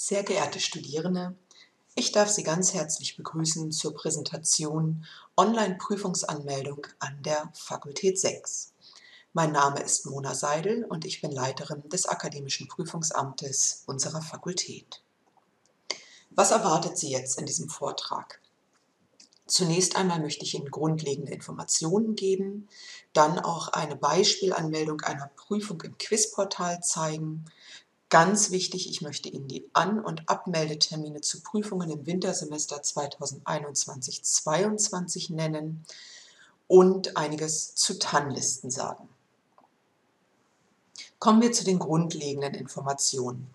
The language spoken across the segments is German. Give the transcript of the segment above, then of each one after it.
Sehr geehrte Studierende, ich darf Sie ganz herzlich begrüßen zur Präsentation Online-Prüfungsanmeldung an der Fakultät 6. Mein Name ist Mona Seidel und ich bin Leiterin des Akademischen Prüfungsamtes unserer Fakultät. Was erwartet Sie jetzt in diesem Vortrag? Zunächst einmal möchte ich Ihnen grundlegende Informationen geben, dann auch eine Beispielanmeldung einer Prüfung im Quizportal zeigen. Ganz wichtig, ich möchte Ihnen die An- und Abmeldetermine zu Prüfungen im Wintersemester 2021/22 nennen und einiges zu TAN-Listen sagen. Kommen wir zu den grundlegenden Informationen.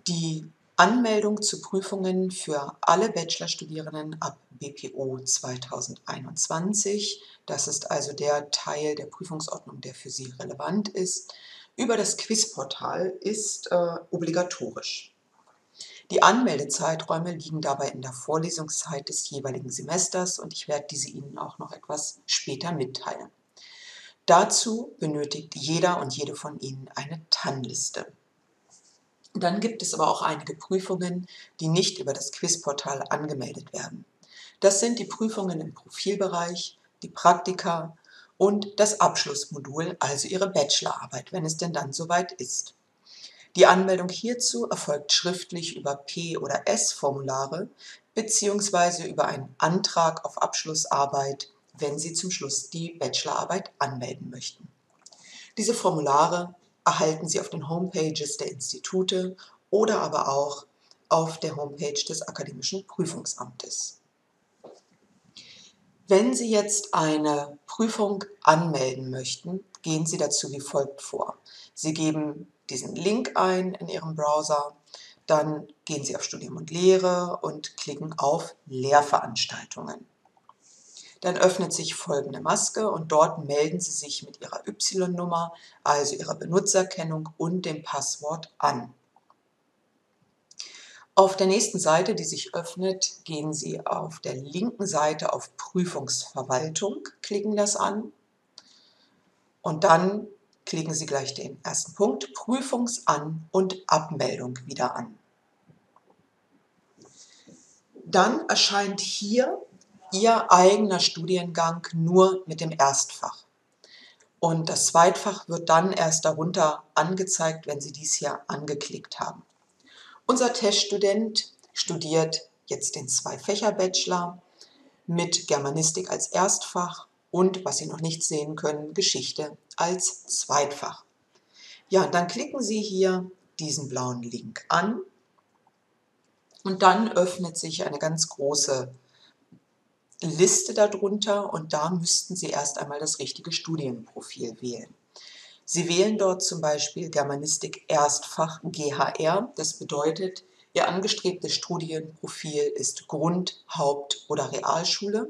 Die Anmeldung zu Prüfungen für alle Bachelorstudierenden ab BPO 2021, das ist also der Teil der Prüfungsordnung, der für Sie relevant ist, über das Quizportal ist obligatorisch. Die Anmeldezeiträume liegen dabei in der Vorlesungszeit des jeweiligen Semesters und ich werde diese Ihnen auch noch etwas später mitteilen. Dazu benötigt jeder und jede von Ihnen eine TAN-Liste. Dann gibt es aber auch einige Prüfungen, die nicht über das Quizportal angemeldet werden. Das sind die Prüfungen im Profilbereich, die Praktika und das Abschlussmodul, also Ihre Bachelorarbeit, wenn es denn dann soweit ist. Die Anmeldung hierzu erfolgt schriftlich über P- oder S-Formulare bzw. über einen Antrag auf Abschlussarbeit, wenn Sie zum Schluss die Bachelorarbeit anmelden möchten. Diese Formulare erhalten Sie auf den Homepages der Institute oder aber auch auf der Homepage des Akademischen Prüfungsamtes. Wenn Sie jetzt eine Prüfung anmelden möchten, gehen Sie dazu wie folgt vor. Sie geben diesen Link ein in Ihrem Browser, dann gehen Sie auf Studium und Lehre und klicken auf Lehrveranstaltungen. Dann öffnet sich folgende Maske und dort melden Sie sich mit Ihrer Y-Nummer, also Ihrer Benutzerkennung und dem Passwort an. Auf der nächsten Seite, die sich öffnet, gehen Sie auf der linken Seite auf Prüfungsverwaltung, klicken das an und dann klicken Sie gleich den ersten Punkt, Prüfungsan- und Abmeldung wieder an. Dann erscheint hier Ihr eigener Studiengang nur mit dem Erstfach. Und das Zweitfach wird dann erst darunter angezeigt, wenn Sie dies hier angeklickt haben. Unser Teststudent studiert jetzt den Zwei-Fächer-Bachelor mit Germanistik als Erstfach und, was Sie noch nicht sehen können, Geschichte als Zweitfach. Ja, dann klicken Sie hier diesen blauen Link an und dann öffnet sich eine ganz große Liste darunter und da müssten Sie erst einmal das richtige Studienprofil wählen. Sie wählen dort zum Beispiel Germanistik Erstfach GHR, das bedeutet, Ihr angestrebtes Studienprofil ist Grund-, Haupt- oder Realschule.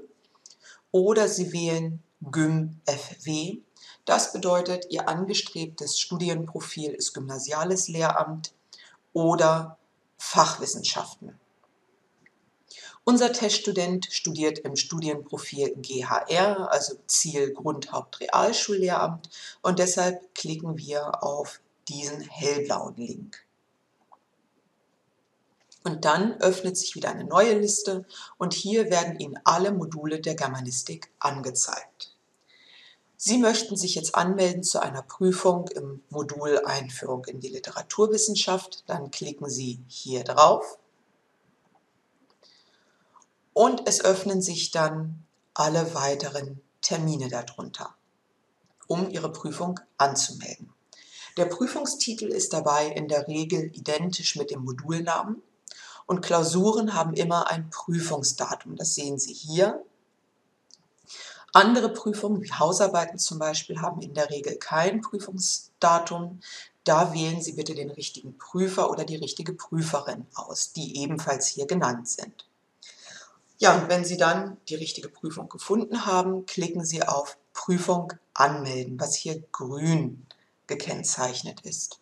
Oder Sie wählen Gym FW, das bedeutet, Ihr angestrebtes Studienprofil ist Gymnasiales Lehramt oder Fachwissenschaften. Unser Teststudent studiert im Studienprofil GHR, also Ziel Grund-, Haupt-, Realschullehramt und deshalb klicken wir auf diesen hellblauen Link. Und dann öffnet sich wieder eine neue Liste und hier werden Ihnen alle Module der Germanistik angezeigt. Sie möchten sich jetzt anmelden zu einer Prüfung im Modul Einführung in die Literaturwissenschaft, dann klicken Sie hier drauf. Und es öffnen sich dann alle weiteren Termine darunter, um Ihre Prüfung anzumelden. Der Prüfungstitel ist dabei in der Regel identisch mit dem Modulnamen und Klausuren haben immer ein Prüfungsdatum. Das sehen Sie hier. Andere Prüfungen, wie Hausarbeiten zum Beispiel, haben in der Regel kein Prüfungsdatum. Da wählen Sie bitte den richtigen Prüfer oder die richtige Prüferin aus, die ebenfalls hier genannt sind. Ja, und wenn Sie dann die richtige Prüfung gefunden haben, klicken Sie auf Prüfung anmelden, was hier grün gekennzeichnet ist.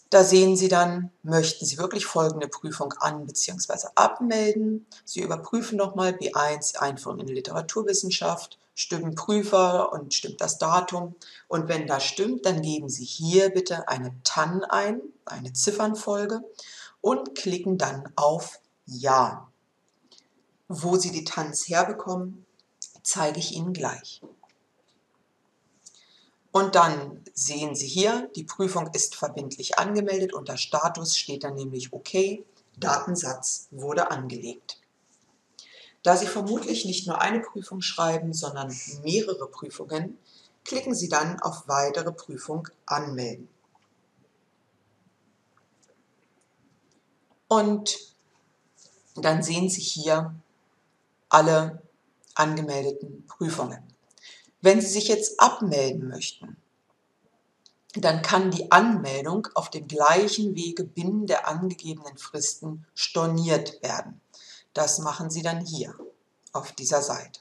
Da sehen Sie dann, möchten Sie wirklich folgende Prüfung an- bzw. abmelden. Sie überprüfen nochmal B1, Einführung in die Literaturwissenschaft, stimmen Prüfer und stimmt das Datum. Und wenn das stimmt, dann geben Sie hier bitte eine TAN ein, eine Ziffernfolge, und klicken dann auf Ja. Wo Sie die TANs herbekommen, zeige ich Ihnen gleich. Und dann sehen Sie hier, die Prüfung ist verbindlich angemeldet. Unter Status steht dann nämlich OK, Datensatz wurde angelegt. Da Sie vermutlich nicht nur eine Prüfung schreiben, sondern mehrere Prüfungen, klicken Sie dann auf Weitere Prüfung anmelden. Und dann sehen Sie hier alle angemeldeten Prüfungen. Wenn Sie sich jetzt abmelden möchten, dann kann die Anmeldung auf dem gleichen Wege binnen der angegebenen Fristen storniert werden. Das machen Sie dann hier auf dieser Seite.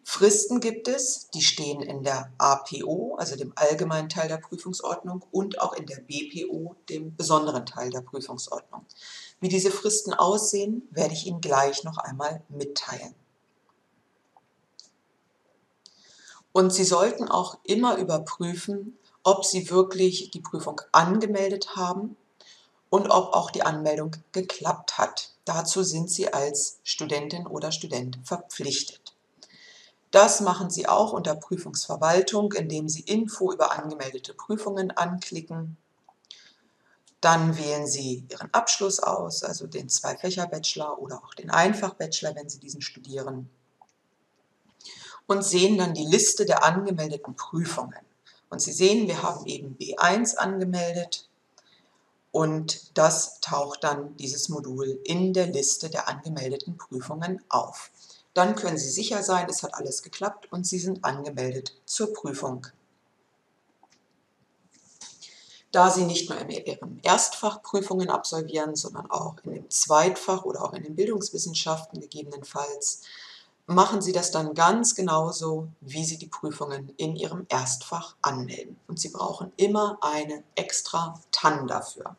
Fristen gibt es, die stehen in der APO, also dem allgemeinen Teil der Prüfungsordnung, und auch in der BPO, dem besonderen Teil der Prüfungsordnung. Wie diese Fristen aussehen, werde ich Ihnen gleich noch einmal mitteilen. Und Sie sollten auch immer überprüfen, ob Sie wirklich die Prüfung angemeldet haben und ob auch die Anmeldung geklappt hat. Dazu sind Sie als Studentin oder Student verpflichtet. Das machen Sie auch unter Prüfungsverwaltung, indem Sie Info über angemeldete Prüfungen anklicken. Dann wählen Sie Ihren Abschluss aus, also den Zwei-Fächer-Bachelor oder auch den Einfach-Bachelor, wenn Sie diesen studieren, und sehen dann die Liste der angemeldeten Prüfungen. Und Sie sehen, wir haben eben B1 angemeldet und das taucht dann, dieses Modul, in der Liste der angemeldeten Prüfungen auf. Dann können Sie sicher sein, es hat alles geklappt und Sie sind angemeldet zur Prüfung. Da Sie nicht nur in Ihrem Erstfach Prüfungen absolvieren, sondern auch in dem Zweitfach oder auch in den Bildungswissenschaften gegebenenfalls, machen Sie das dann ganz genauso, wie Sie die Prüfungen in Ihrem Erstfach anmelden. Und Sie brauchen immer eine extra TAN dafür.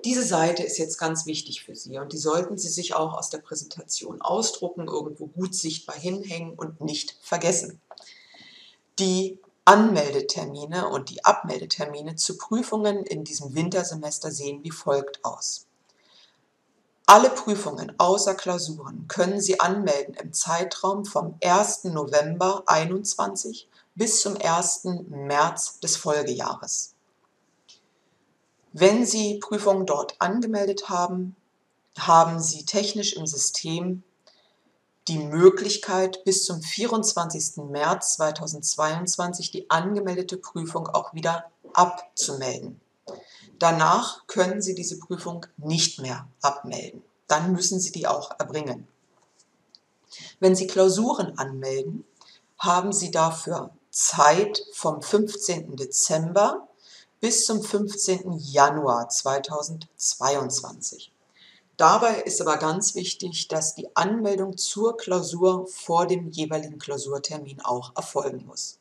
Diese Seite ist jetzt ganz wichtig für Sie und die sollten Sie sich auch aus der Präsentation ausdrucken, irgendwo gut sichtbar hinhängen und nicht vergessen. Die Anmeldetermine und die Abmeldetermine zu Prüfungen in diesem Wintersemester sehen wie folgt aus. Alle Prüfungen außer Klausuren können Sie anmelden im Zeitraum vom 1. November 2021 bis zum 1. März des Folgejahres. Wenn Sie Prüfungen dort angemeldet haben, haben Sie technisch im System die Möglichkeit, bis zum 24. März 2022 die angemeldete Prüfung auch wieder abzumelden. Danach können Sie diese Prüfung nicht mehr abmelden. Dann müssen Sie die auch erbringen. Wenn Sie Klausuren anmelden, haben Sie dafür Zeit vom 15. Dezember bis zum 15. Januar 2022. Dabei ist aber ganz wichtig, dass die Anmeldung zur Klausur vor dem jeweiligen Klausurtermin auch erfolgen muss.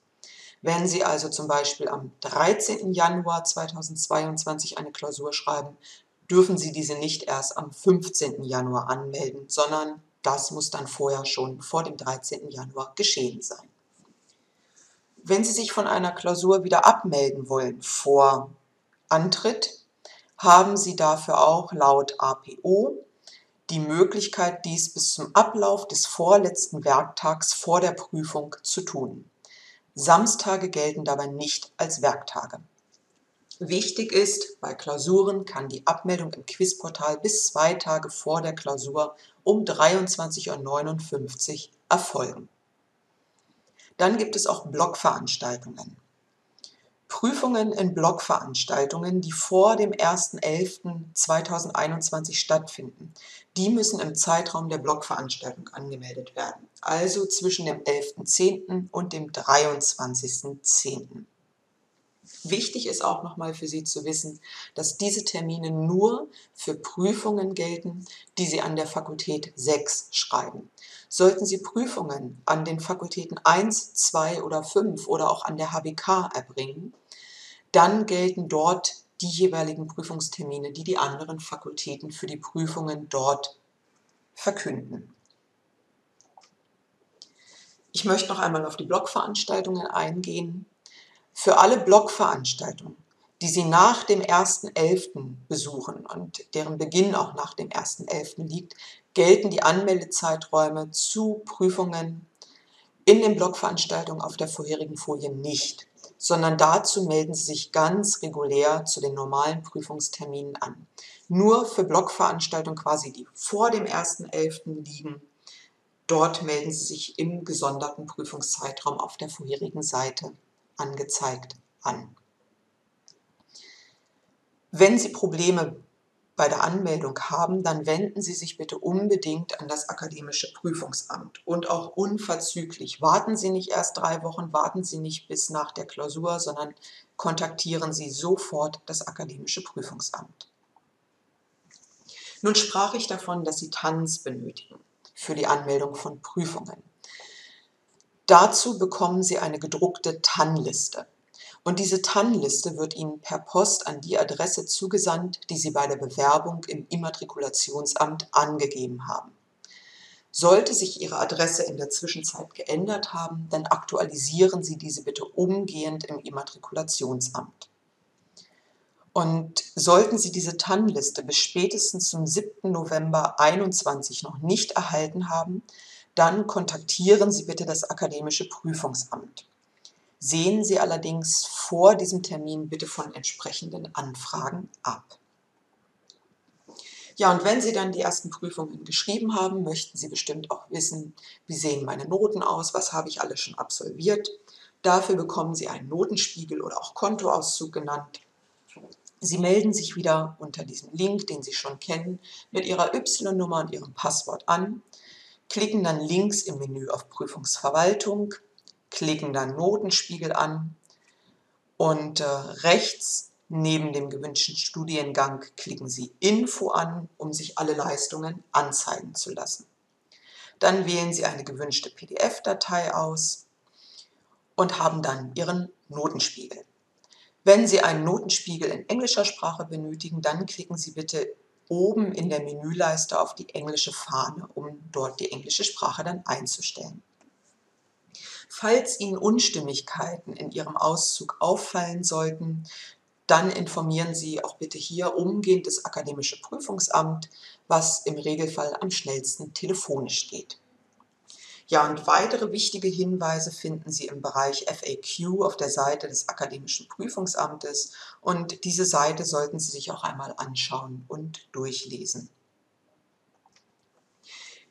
Wenn Sie also zum Beispiel am 13. Januar 2022 eine Klausur schreiben, dürfen Sie diese nicht erst am 15. Januar anmelden, sondern das muss dann vorher schon vor dem 13. Januar geschehen sein. Wenn Sie sich von einer Klausur wieder abmelden wollen vor Antritt, haben Sie dafür auch laut APO die Möglichkeit, dies bis zum Ablauf des vorletzten Werktags vor der Prüfung zu tun. Samstage gelten dabei nicht als Werktage. Wichtig ist, bei Klausuren kann die Abmeldung im Quizportal bis 2 Tage vor der Klausur um 23:59 Uhr erfolgen. Dann gibt es auch Blockveranstaltungen. Prüfungen in Blockveranstaltungen, die vor dem 1.11.2021 stattfinden, die müssen im Zeitraum der Blockveranstaltung angemeldet werden, also zwischen dem 11.10. und dem 23.10. Wichtig ist auch nochmal für Sie zu wissen, dass diese Termine nur für Prüfungen gelten, die Sie an der Fakultät 6 schreiben. Sollten Sie Prüfungen an den Fakultäten 1, 2 oder 5 oder auch an der HBK erbringen, dann gelten dort die jeweiligen Prüfungstermine, die die anderen Fakultäten für die Prüfungen dort verkünden. Ich möchte noch einmal auf die Blockveranstaltungen eingehen. Für alle Blockveranstaltungen, die Sie nach dem 1.11. besuchen und deren Beginn auch nach dem 1.11. liegt, gelten die Anmeldezeiträume zu Prüfungen in den Blockveranstaltungen auf der vorherigen Folie nicht, sondern dazu melden Sie sich ganz regulär zu den normalen Prüfungsterminen an. Nur für Blockveranstaltungen quasi, die vor dem 1.11. liegen, dort melden Sie sich im gesonderten Prüfungszeitraum auf der vorherigen Seite angezeigt an. Wenn Sie Probleme bei der Anmeldung haben, dann wenden Sie sich bitte unbedingt an das Akademische Prüfungsamt und auch unverzüglich. Warten Sie nicht erst 3 Wochen, warten Sie nicht bis nach der Klausur, sondern kontaktieren Sie sofort das Akademische Prüfungsamt. Nun sprach ich davon, dass Sie TANs benötigen für die Anmeldung von Prüfungen. Dazu bekommen Sie eine gedruckte TAN-Liste. Und diese TAN-Liste wird Ihnen per Post an die Adresse zugesandt, die Sie bei der Bewerbung im Immatrikulationsamt angegeben haben. Sollte sich Ihre Adresse in der Zwischenzeit geändert haben, dann aktualisieren Sie diese bitte umgehend im Immatrikulationsamt. Und sollten Sie diese TAN-Liste bis spätestens zum 7. November 2021 noch nicht erhalten haben, dann kontaktieren Sie bitte das Akademische Prüfungsamt. Sehen Sie allerdings vor diesem Termin bitte von entsprechenden Anfragen ab. Ja, und wenn Sie dann die ersten Prüfungen geschrieben haben, möchten Sie bestimmt auch wissen, wie sehen meine Noten aus, was habe ich alles schon absolviert. Dafür bekommen Sie einen Notenspiegel oder auch Kontoauszug genannt. Sie melden sich wieder unter diesem Link, den Sie schon kennen, mit Ihrer Y-Nummer und Ihrem Passwort an, klicken dann links im Menü auf Prüfungsverwaltung, klicken dann Notenspiegel an und rechts neben dem gewünschten Studiengang klicken Sie Info an, um sich alle Leistungen anzeigen zu lassen. Dann wählen Sie eine gewünschte PDF-Datei aus und haben dann Ihren Notenspiegel. Wenn Sie einen Notenspiegel in englischer Sprache benötigen, dann klicken Sie bitte oben in der Menüleiste auf die englische Fahne, um dort die englische Sprache dann einzustellen. Falls Ihnen Unstimmigkeiten in Ihrem Auszug auffallen sollten, dann informieren Sie auch bitte hier umgehend das Akademische Prüfungsamt, was im Regelfall am schnellsten telefonisch geht. Ja, und weitere wichtige Hinweise finden Sie im Bereich FAQ auf der Seite des Akademischen Prüfungsamtes und diese Seite sollten Sie sich auch einmal anschauen und durchlesen.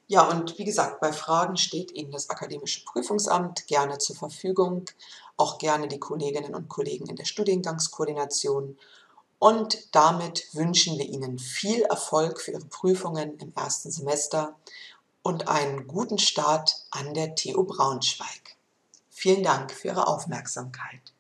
Ja, und wie gesagt, bei Fragen steht Ihnen das Akademische Prüfungsamt gerne zur Verfügung, auch gerne die Kolleginnen und Kollegen in der Studiengangskoordination. Und damit wünschen wir Ihnen viel Erfolg für Ihre Prüfungen im ersten Semester und einen guten Start an der TU Braunschweig. Vielen Dank für Ihre Aufmerksamkeit.